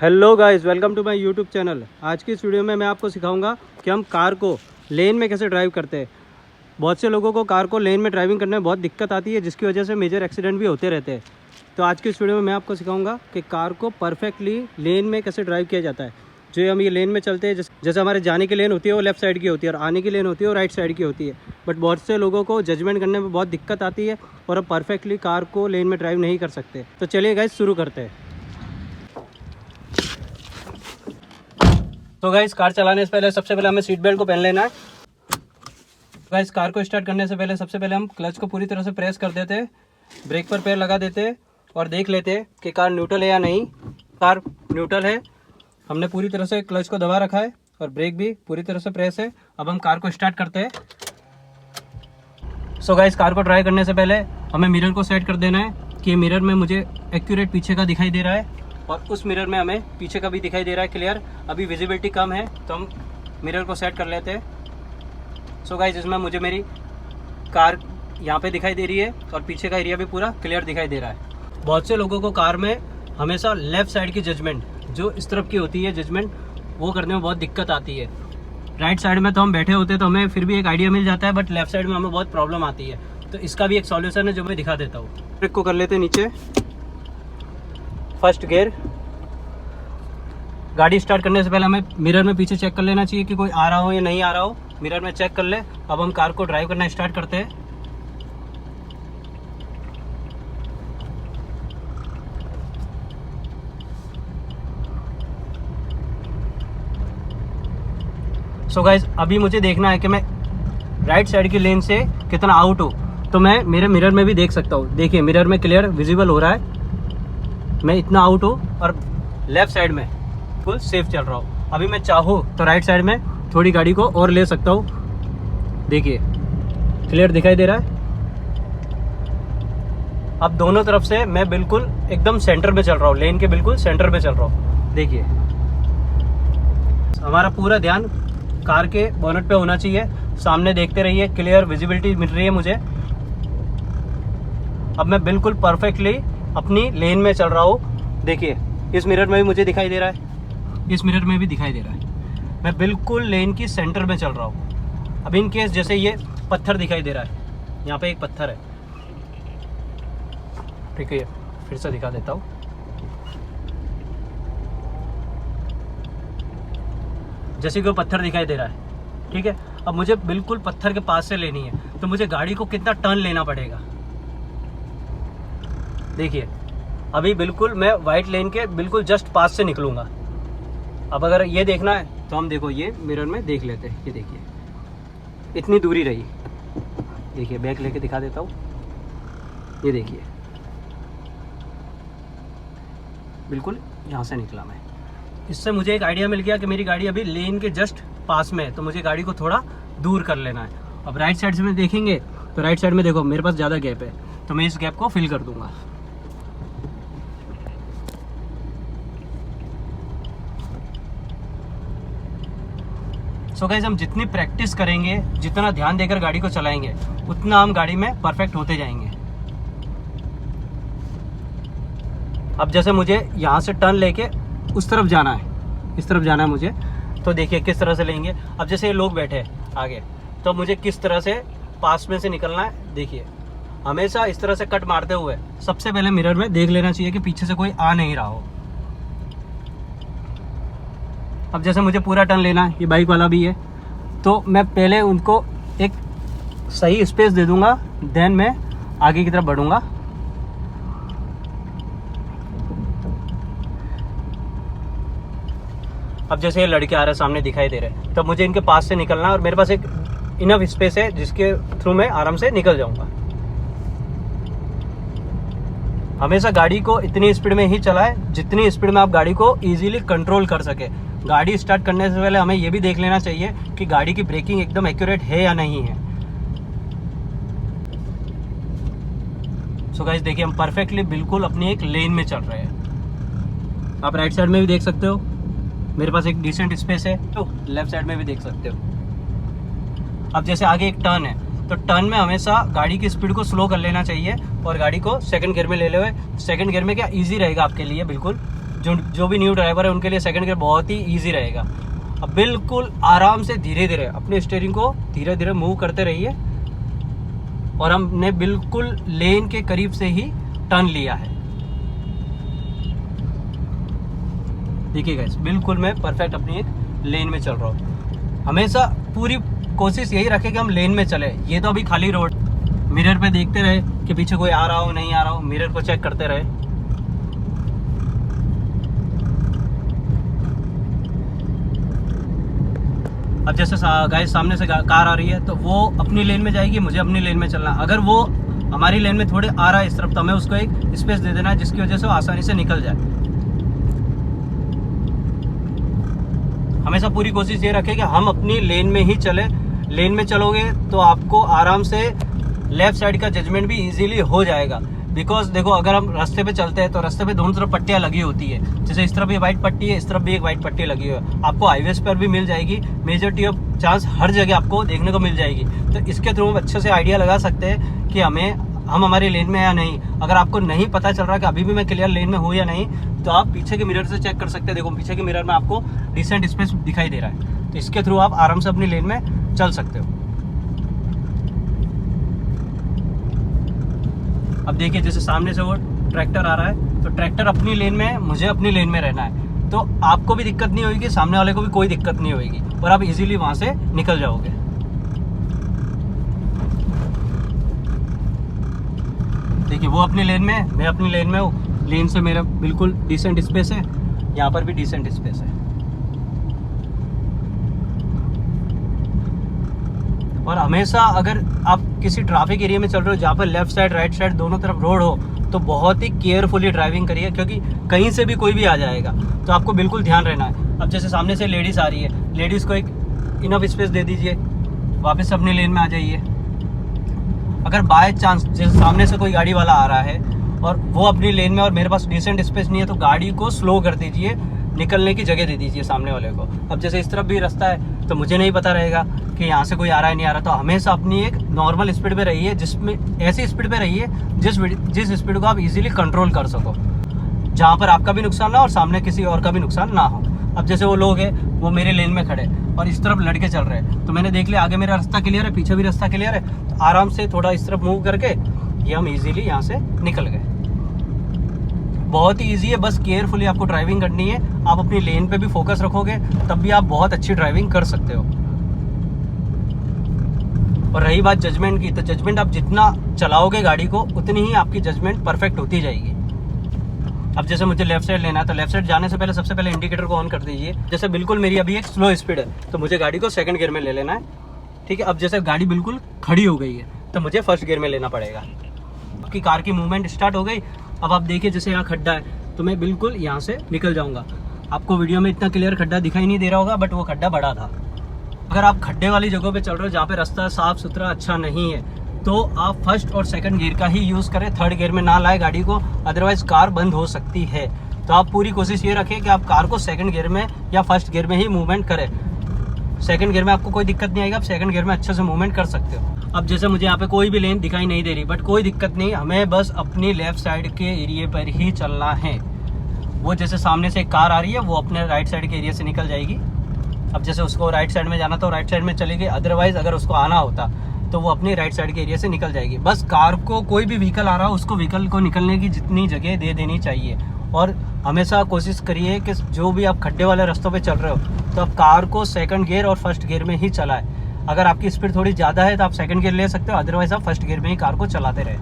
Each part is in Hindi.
Hello guys, welcome to my YouTube channel. आज की इस वीडियो में मैं आपको सिखाऊंगा कि हम कार को लेन में कैसे ड्राइव करते हैं। बहुत से लोगों को कार को लेन में ड्राइविंग करने में बहुत दिक्कत आती है, जिसकी वजह से मेजर एक्सीडेंट भी होते रहते हैं। तो आज की इस वीडियो में मैं आपको सिखाऊंगा कि कार को परफेक्टली लेन में कैसे ड्राइव किया जाता है। जो हम ये लेन में चलते हैं, जैसे हमारे जाने की लेन होती है वो लेफ्ट साइड की होती है और आने की लेन होती है वो राइट साइड की होती है। बट बहुत से लोगों को जजमेंट करने में बहुत दिक्कत आती है और अब परफेक्टली कार को लेन में ड्राइव नहीं कर सकते। तो चलिए गाइस शुरू करते हैं। तो गाइस, कार चलाने से पहले सबसे पहले हमें सीट बेल्ट को पहन लेना है। गाइस, कार को स्टार्ट करने से पहले सबसे पहले हम क्लच को पूरी तरह से प्रेस कर देते हैं, ब्रेक पर पैर लगा देते हैं और देख लेते हैं कि कार न्यूट्रल है या नहीं। कार न्यूट्रल है, हमने पूरी तरह से क्लच को दबा रखा है और ब्रेक भी पूरी तरह से प्रेस है। अब हम कार को स्टार्ट करते हैं। सो गाइस, कार को ड्राइव करने से पहले हमें मिरर को सेट कर देना है कि मिरर में मुझे एक्यूरेट पीछे का दिखाई दे रहा है और उस मिरर में हमें पीछे का भी दिखाई दे रहा है क्लियर। अभी विजिबिलिटी कम है तो हम मिरर को सेट कर लेते हैं। सो गाइस, इसमें मुझे मेरी कार यहाँ पे दिखाई दे रही है और पीछे का एरिया भी पूरा क्लियर दिखाई दे रहा है। बहुत से लोगों को कार में हमेशा लेफ़्ट साइड की जजमेंट, जो इस तरफ की होती है जजमेंट, वो करने में बहुत दिक्कत आती है। राइट साइड में तो हम बैठे होते हैं तो हमें फिर भी एक आइडिया मिल जाता है, बट लेफ्ट साइड में हमें बहुत प्रॉब्लम आती है। तो इसका भी एक सॉल्यूशन है जो मैं दिखा देता हूँ। ब्रेक को कर लेते हैं नीचे, फर्स्ट गियर। गाड़ी स्टार्ट करने से पहले हमें मिरर में पीछे चेक कर लेना चाहिए कि कोई आ रहा हो या नहीं आ रहा हो। मिरर में चेक कर ले। अब हम कार को ड्राइव करना स्टार्ट करते हैं। सो गाइस, अभी मुझे देखना है कि मैं राइट साइड की लेन से कितना आउट हो, तो मैं मेरे मिरर में भी देख सकता हूँ। देखिए, मिरर में क्लियर विजिबल हो रहा है मैं इतना आउट हूँ और लेफ्ट साइड में फुल सेफ चल रहा हूँ। अभी मैं चाहूँ तो राइट साइड में थोड़ी गाड़ी को और ले सकता हूँ। देखिए, क्लियर दिखाई दे रहा है। अब दोनों तरफ से मैं बिल्कुल एकदम सेंटर में चल रहा हूँ, लेन के बिल्कुल सेंटर में चल रहा हूँ। देखिए, हमारा पूरा ध्यान कार के बोनट पे होना चाहिए। सामने देखते रहिए, क्लियर विजिबिलिटी मिल रही है मुझे। अब मैं बिल्कुल परफेक्टली अपनी लेन में चल रहा हूँ। देखिए, इस मिरर में भी मुझे दिखाई दे रहा है, इस मिरर में भी दिखाई दे रहा है। मैं बिल्कुल लेन की सेंटर में चल रहा हूँ। अब इन केस जैसे ये पत्थर दिखाई दे रहा है, यहाँ पे एक पत्थर है, ठीक है, फिर से दिखा देता हूँ। जैसे कि वो पत्थर दिखाई दे रहा है, ठीक है। अब मुझे बिल्कुल पत्थर के पास से लेनी है, तो मुझे गाड़ी को कितना टर्न लेना पड़ेगा। देखिए, अभी बिल्कुल मैं वाइट लेन के बिल्कुल जस्ट पास से निकलूंगा। अब अगर ये देखना है तो हम देखो ये मिरर में देख लेते हैं। ये देखिए, इतनी दूरी रही। देखिए, बैक लेके दिखा देता हूँ। ये देखिए, बिल्कुल यहाँ से निकला मैं। इससे मुझे एक आइडिया मिल गया कि मेरी गाड़ी अभी लेन के जस्ट पास में है, तो मुझे गाड़ी को थोड़ा दूर कर लेना है। अब राइट साइड से में देखेंगे तो राइट साइड में देखो मेरे पास ज़्यादा गैप है, तो मैं इस गैप को फिल कर दूंगा। सो गाइस, हम जितनी प्रैक्टिस करेंगे, जितना ध्यान देकर गाड़ी को चलाएंगे, उतना हम गाड़ी में परफेक्ट होते जाएंगे। अब जैसे मुझे यहाँ से टर्न लेके उस तरफ जाना है, इस तरफ जाना है मुझे, तो देखिए किस तरह से लेंगे। अब जैसे ये लोग बैठे हैं आगे, तो मुझे किस तरह से पास में से निकलना है। देखिए, हमेशा इस तरह से कट मारते हुए सबसे पहले मिरर में देख लेना चाहिए कि पीछे से कोई आ नहीं रहा हो। अब जैसे मुझे पूरा टर्न लेना है, ये बाइक वाला भी है, तो मैं पहले उनको एक सही स्पेस दे दूंगा, देन मैं आगे की तरफ बढ़ूंगा। अब जैसे ये लड़के आ रहे हैं सामने दिखाई दे रहे हैं, तो मुझे इनके पास से निकलना है और मेरे पास एक इनफ स्पेस है जिसके थ्रू मैं आराम से निकल जाऊंगा। हमेशा गाड़ी को इतनी स्पीड में ही चलाएं जितनी स्पीड में आप गाड़ी को इजीली कंट्रोल कर सके। गाड़ी स्टार्ट करने से पहले हमें यह भी देख लेना चाहिए कि गाड़ी की ब्रेकिंग एकदम एक्यूरेट है या नहीं है। सो गाइस, देखिए, हम परफेक्टली बिल्कुल अपनी एक लेन में चल रहे हैं। आप राइट साइड में भी देख सकते हो, मेरे पास एक डिसेंट स्पेस है, तो लेफ्ट साइड में भी देख सकते हो। अब जैसे आगे एक टर्न है, तो टर्न में हमेशा गाड़ी की स्पीड को स्लो कर लेना चाहिए और गाड़ी को सेकंड गियर में ले लो। सेकंड गियर में क्या ईजी रहेगा आपके लिए बिल्कुल। जो भी न्यू ड्राइवर है उनके लिए सेकंड गियर बहुत ही ईजी रहेगा। अब बिल्कुल आराम से धीरे धीरे अपने स्टीयरिंग को धीरे धीरे मूव करते रहिए। और हमने बिल्कुल लेन के करीब से ही टर्न लिया है। देखिए गाइस, बिल्कुल मैं परफेक्ट अपनी एक लेन में चल रहा हूँ। हमेशा पूरी कोशिश यही रखें कि हम लेन में चले। ये तो अभी खाली रोड, मिरर पे देखते रहे कि पीछे कोई आ रहा हो नहीं आ रहा हो, मिरर को चेक करते रहे। अब जैसे गाइस सामने से कार आ रही है तो वो अपनी लेन में जाएगी, मुझे अपनी लेन में चलना। अगर वो हमारी लेन में थोड़े आ रहा है इस तरफ तो हमें उसको एक स्पेस दे देना है जिसकी वजह से वो आसानी से निकल जाए। हमेशा पूरी कोशिश ये रखें कि हम अपनी लेन में ही चले। लेन में चलोगे तो आपको आराम से लेफ्ट साइड का जजमेंट भी इजीली हो जाएगा। बिकॉज देखो, अगर हम रास्ते पे चलते हैं तो रास्ते पे दोनों तरफ पट्टियाँ लगी होती है। जैसे इस तरफ भी वाइट पट्टी है, इस तरफ भी एक वाइट पट्टी लगी हुई है। आपको हाईवेज पर भी मिल जाएगी, मेजॉरिटी ऑफ चांस हर जगह आपको देखने को मिल जाएगी। तो इसके थ्रू हम अच्छे से आइडिया लगा सकते हैं कि हम हमारी लेन में है या नहीं। अगर आपको नहीं पता चल रहा कि अभी भी मैं क्लियर लेन में हूँ या नहीं, तो आप पीछे के मिरर से चेक कर सकते हैं। देखो पीछे के मिरर में आपको डिसेंट स्पेस दिखाई दे रहा है, तो इसके थ्रू आप आराम से अपनी लेन में चल सकते हो। अब देखिए, जैसे सामने से वो ट्रैक्टर आ रहा है तो ट्रैक्टर अपनी लेन में है, मुझे अपनी लेन में रहना है। तो आपको भी दिक्कत नहीं होगी, सामने वाले को भी कोई दिक्कत नहीं होगी और आप इजीली वहां से निकल जाओगे। देखिए, वो अपनी लेन में है, मैं अपनी लेन में हूँ। लेन से मेरा बिल्कुल डिसेंट स्पेस है, यहाँ पर भी डिसेंट स्पेस है। और हमेशा अगर आप किसी ट्रैफिक एरिया में चल रहे हो जहाँ पर लेफ्ट साइड राइट साइड दोनों तरफ रोड हो, तो बहुत ही केयरफुली ड्राइविंग करिए, क्योंकि कहीं से भी कोई भी आ जाएगा। तो आपको बिल्कुल ध्यान रहना है। अब जैसे सामने से लेडीज़ आ रही है, लेडीज़ को एक इनफ स्पेस दे दीजिए, वापस अपनी लेन में आ जाइए। अगर बाय चांस जैसे सामने से कोई गाड़ी वाला आ रहा है और वो अपनी लेन में और मेरे पास डिसेंट स्पेस नहीं है, तो गाड़ी को स्लो कर दीजिए, निकलने की जगह दे दीजिए सामने वाले को। अब जैसे इस तरफ भी रास्ता है तो मुझे नहीं पता रहेगा कि यहाँ से कोई आ रहा है नहीं आ रहा, तो हमेशा अपनी एक नॉर्मल स्पीड पे रहिए, जिसमें ऐसी स्पीड पे रहिए जिस स्पीड को आप इजीली कंट्रोल कर सको, जहाँ पर आपका भी नुकसान ना हो और सामने किसी और का भी नुकसान ना हो। अब जैसे वो लोग हैं वो मेरे लेन में खड़े और इस तरफ लड़के चल रहे हैं, तो मैंने देख लिया आगे मेरा रास्ता क्लियर है, पीछे भी रास्ता क्लियर है, तो आराम से थोड़ा इस तरफ मूव करके ये हम इजीली यहाँ से निकल गए। बहुत ही ईजी है, बस केयरफुली आपको ड्राइविंग करनी है। आप अपनी लेन पे भी फोकस रखोगे तब भी आप बहुत अच्छी ड्राइविंग कर सकते हो। और रही बात जजमेंट की, तो जजमेंट आप जितना चलाओगे गाड़ी को उतनी ही आपकी जजमेंट परफेक्ट होती जाएगी। अब जैसे मुझे लेफ्ट साइड लेना है, तो लेफ्ट साइड जाने से पहले सबसे पहले इंडिकेटर को ऑन कर दीजिए। जैसे बिल्कुल मेरी अभी एक स्लो स्पीड है तो मुझे गाड़ी को सेकंड गियर में ले लेना है, ठीक है। अब जैसे गाड़ी बिल्कुल खड़ी हो गई है तो मुझे फर्स्ट गियर में लेना पड़ेगा। आपकी कार की मूवमेंट स्टार्ट हो गई। अब आप देखिए, जैसे यहाँ खड्डा है तो मैं बिल्कुल यहाँ से निकल जाऊँगा। आपको वीडियो में इतना क्लियर खड्डा दिखाई नहीं दे रहा होगा, बट वो खड्डा बड़ा था। अगर आप खड्डे वाली जगहों पे चल रहे हो जहाँ पे रास्ता साफ सुथरा अच्छा नहीं है, तो आप फर्स्ट और सेकंड गियर का ही यूज़ करें, थर्ड गियर में ना लाए गाड़ी को, अदरवाइज कार बंद हो सकती है। तो आप पूरी कोशिश ये रखें कि आप कार को सेकंड गियर में या फर्स्ट गियर में ही मूवमेंट करें। सेकंड गियर में आपको कोई दिक्कत नहीं आएगी, आप सेकंड गियर में अच्छे से मूवमेंट कर सकते हो। अब जैसे मुझे यहाँ पे कोई भी लेन दिखाई नहीं दे रही, बट कोई दिक्कत नहीं, हमें बस अपनी लेफ्ट साइड के एरिया पर ही चलना है। वो जैसे सामने से एक कार आ रही है, वो अपने राइट साइड के एरिया से निकल जाएगी। अब जैसे उसको राइट साइड में जाना तो राइट साइड में चलेगी, अदरवाइज अगर उसको आना होता तो वो अपनी राइट साइड के एरिया से निकल जाएगी। बस कार को कोई भी व्हीकल आ रहा हो उसको व्हीकल को निकलने की जितनी जगह दे देनी चाहिए। और हमेशा कोशिश करिए कि जो भी आप खड्डे वाले रास्तों पे चल रहे हो तो आप कार को सेकंड गियर और फर्स्ट गियर में ही चलाएं। अगर आपकी स्पीड थोड़ी ज़्यादा है तो आप सेकंड गियर ले सकते हो, अदरवाइज आप फर्स्ट गियर में ही कार को चलाते रहे।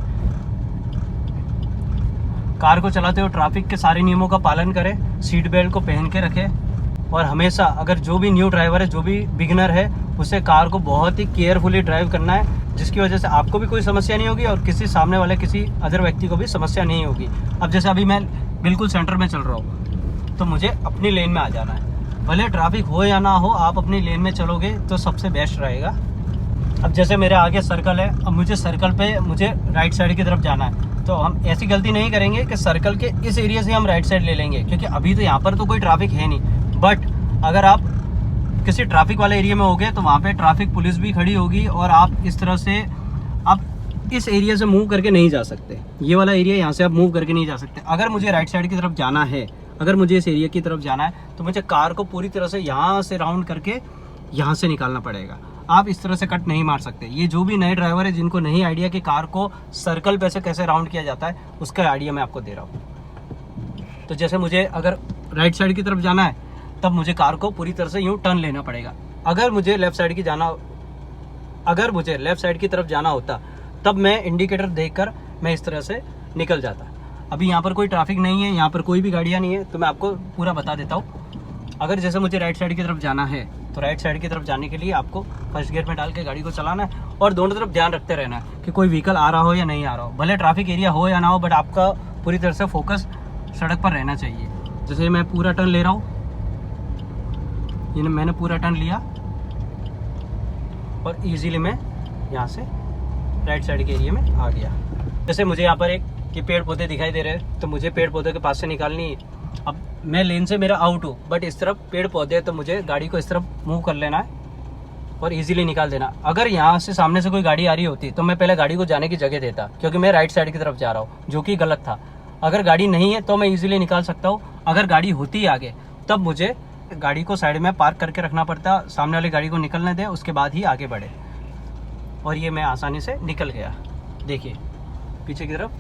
कार को चलाते हो ट्रैफिक के सारे नियमों का पालन करें, सीट बेल्ट को पहन के रखें। और हमेशा अगर जो भी न्यू ड्राइवर है, जो भी बिगिनर है, उसे कार को बहुत ही केयरफुली ड्राइव करना है, जिसकी वजह से आपको भी कोई समस्या नहीं होगी और किसी सामने वाले किसी अदर व्यक्ति को भी समस्या नहीं होगी। अब जैसे अभी मैं बिल्कुल सेंटर में चल रहा हूँ तो मुझे अपनी लेन में आ जाना है, भले ट्रैफिक हो या ना हो, आप अपनी लेन में चलोगे तो सबसे बेस्ट रहेगा। अब जैसे मेरे आगे सर्कल है, अब मुझे सर्कल पे मुझे राइट साइड की तरफ जाना है, तो हम ऐसी गलती नहीं करेंगे कि सर्कल के इस एरिया से हम राइट साइड ले लेंगे, क्योंकि अभी तो यहाँ पर तो कोई ट्रैफिक है नहीं। बट अगर आप किसी ट्रैफिक वाले एरिया में होगे तो वहाँ पे ट्रैफिक पुलिस भी खड़ी होगी और आप इस तरह से आप इस एरिया से मूव करके नहीं जा सकते। ये वाला एरिया यहाँ से आप मूव करके नहीं जा सकते। अगर मुझे राइट साइड की तरफ जाना है अगर मुझे इस एरिया की तरफ जाना है तो मुझे कार को पूरी तरह से यहाँ से राउंड करके यहाँ से निकालना पड़ेगा। आप इस तरह से कट नहीं मार सकते। ये जो भी नए ड्राइवर है जिनको नहीं आइडिया कि कार को सर्कल पे से कैसे राउंड किया जाता है, उसका आइडिया मैं आपको दे रहा हूँ। तो जैसे मुझे अगर राइट साइड की तरफ जाना है तब मुझे कार को पूरी तरह से यूँ टर्न लेना पड़ेगा। अगर मुझे लेफ्ट साइड की तरफ जाना होता तब मैं इंडिकेटर देखकर मैं इस तरह से निकल जाता। अभी यहाँ पर कोई ट्रैफिक नहीं है, यहाँ पर कोई भी गाड़ियाँ नहीं है, तो मैं आपको पूरा बता देता हूँ। अगर जैसे मुझे राइट साइड की तरफ जाना है तो राइट साइड की तरफ जाने के लिए आपको फर्स्ट गियर में डाल के गाड़ी को चलाना है और दोनों तरफ ध्यान रखते रहना है कि कोई व्हीकल आ रहा हो या नहीं आ रहा हो। भले ट्रैफिक एरिया हो या ना हो, बट आपका पूरी तरह से फोकस सड़क पर रहना चाहिए। जैसे मैं पूरा टर्न ले रहा हूँ, ये मैंने पूरा टर्न लिया और इजीली मैं यहाँ से राइट साइड के एरिया में आ गया। जैसे मुझे यहाँ पर ये पेड़ पौधे दिखाई दे रहे हैं, तो मुझे पेड़ पौधे के पास से निकालनी है। अब मैं लेन से मेरा आउट हूँ, बट इस तरफ पेड़ पौधे हैं, तो मुझे गाड़ी को इस तरफ मूव कर लेना है और इजीली निकाल देना। अगर यहाँ से सामने से कोई गाड़ी आ रही होती तो मैं पहले गाड़ी को जाने की जगह देता, क्योंकि मैं राइट साइड की तरफ जा रहा हूँ, जो कि गलत था। अगर गाड़ी नहीं है तो मैं इजीली निकाल सकता हूँ। अगर गाड़ी होती है आगे, तब मुझे गाड़ी को साइड में पार्क करके रखना पड़ता, सामने वाली गाड़ी को निकलने दे, उसके बाद ही आगे बढ़े। और ये मैं आसानी से निकल गया। देखिए पीछे की तरफ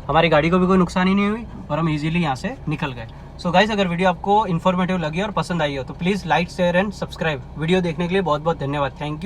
हमारी गाड़ी को भी कोई नुकसान ही नहीं हुई और हम इजीली यहाँ से निकल गए। सो गाइस, अगर वीडियो आपको इन्फॉर्मेटिव लगी और पसंद आई हो तो please like, share and subscribe. Video देखने के लिए बहुत बहुत धन्यवाद। Thank you.